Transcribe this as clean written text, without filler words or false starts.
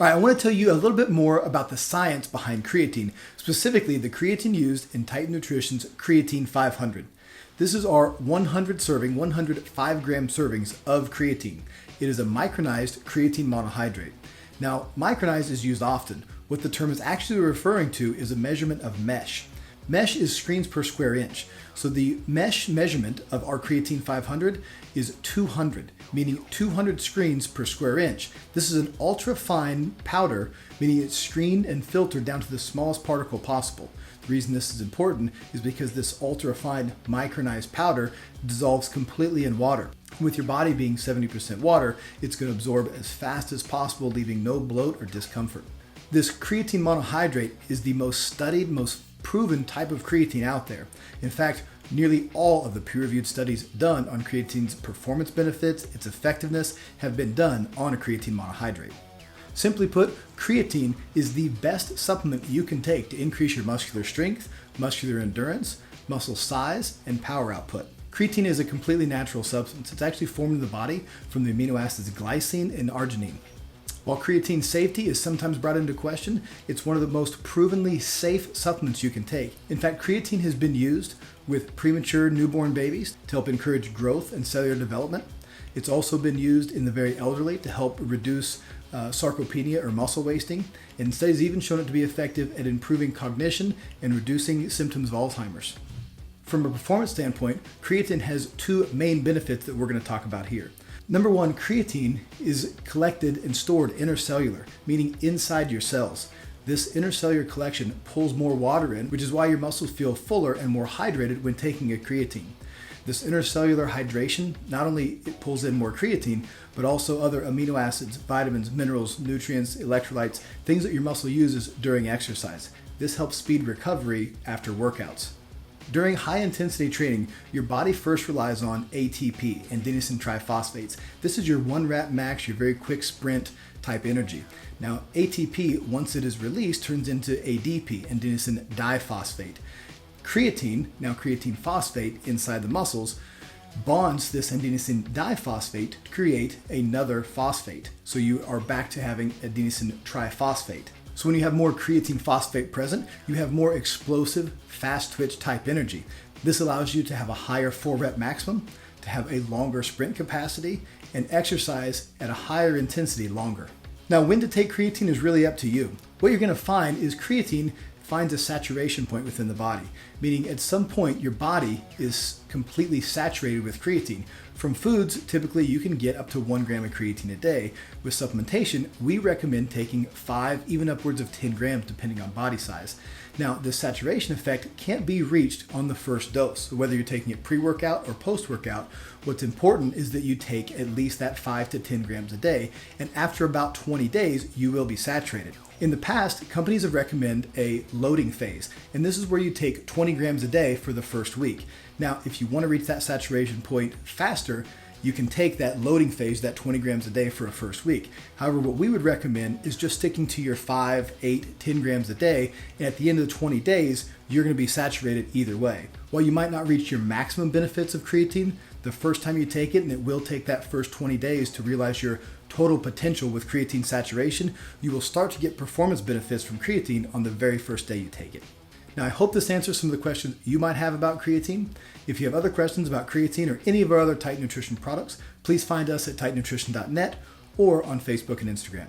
All right, I want to tell you a little bit more about the science behind creatine, specifically the creatine used in Titan Nutrition's Creatine 500. This is our 100 serving, 105 gram servings of creatine. It is a micronized creatine monohydrate. Now, micronized is used often. What the term is actually referring to is a measurement of mesh. Mesh is screens per square inch. So the mesh measurement of our creatine 500 is 200, meaning 200 screens per square inch. This is an ultrafine powder, meaning it's screened and filtered down to the smallest particle possible. The reason this is important is because this ultrafine micronized powder dissolves completely in water. With your body being 70% water, it's going to absorb as fast as possible, leaving no bloat or discomfort. This creatine monohydrate is the most studied, most proven type of creatine out there. In fact, nearly all of the peer-reviewed studies done on creatine's performance benefits, its effectiveness, have been done on a creatine monohydrate. Simply put, creatine is the best supplement you can take to increase your muscular strength, muscular endurance, muscle size, and power output. Creatine is a completely natural substance. It's actually formed in the body from the amino acids glycine and arginine. While creatine safety is sometimes brought into question, it's one of the most provenly safe supplements you can take. In fact, creatine has been used with premature newborn babies to help encourage growth and cellular development. It's also been used in the very elderly to help reduce sarcopenia or muscle wasting, and studies even shown it to be effective at improving cognition and reducing symptoms of Alzheimer's. From a performance standpoint, creatine has two main benefits that we're going to talk about here. Number one, creatine is collected and stored intercellular, meaning inside your cells. This intercellular collection pulls more water in, which is why your muscles feel fuller and more hydrated when taking a creatine. This intercellular hydration, not only it pulls in more creatine, but also other amino acids, vitamins, minerals, nutrients, electrolytes, things that your muscle uses during exercise. This helps speed recovery after workouts. During high-intensity training, your body first relies on ATP, adenosine triphosphates. This is your one rep max, your very quick sprint type energy. Now, ATP, once it is released, turns into ADP, adenosine diphosphate. Creatine, now creatine phosphate inside the muscles, bonds this adenosine diphosphate to create another phosphate. So you are back to having adenosine triphosphate. So when you have more creatine phosphate present, you have more explosive, fast twitch type energy. This allows you to have a higher 4-rep maximum, to have a longer sprint capacity, and exercise at a higher intensity longer. Now, when to take creatine is really up to you. What you're going to find is creatine finds a saturation point within the body, meaning at some point your body is completely saturated with creatine. From foods, typically you can get up to 1 gram of creatine a day. With supplementation, we recommend taking 5, even upwards of 10 grams depending on body size. Now, the saturation effect can't be reached on the first dose. So whether you're taking it pre-workout or post-workout, what's important is that you take at least that 5 to 10 grams a day, and after about 20 days, you will be saturated. In the past, companies have recommended a loading phase, and this is where you take 20 grams a day for the first week. Now, if you want to reach that saturation point faster, you can take that loading phase, that 20 grams a day for a first week. However, what we would recommend is just sticking to your 5, 8, 10 grams a day, and at the end of the 20 days, you're going to be saturated either way. While you might not reach your maximum benefits of creatine the first time you take it, and it will take that first 20 days to realize your total potential with creatine saturation, you will start to get performance benefits from creatine on the very first day you take it. Now, I hope this answers some of the questions you might have about creatine. If you have other questions about creatine or any of our other Titan Nutrition products, please find us at titannutrition.net or on Facebook and Instagram.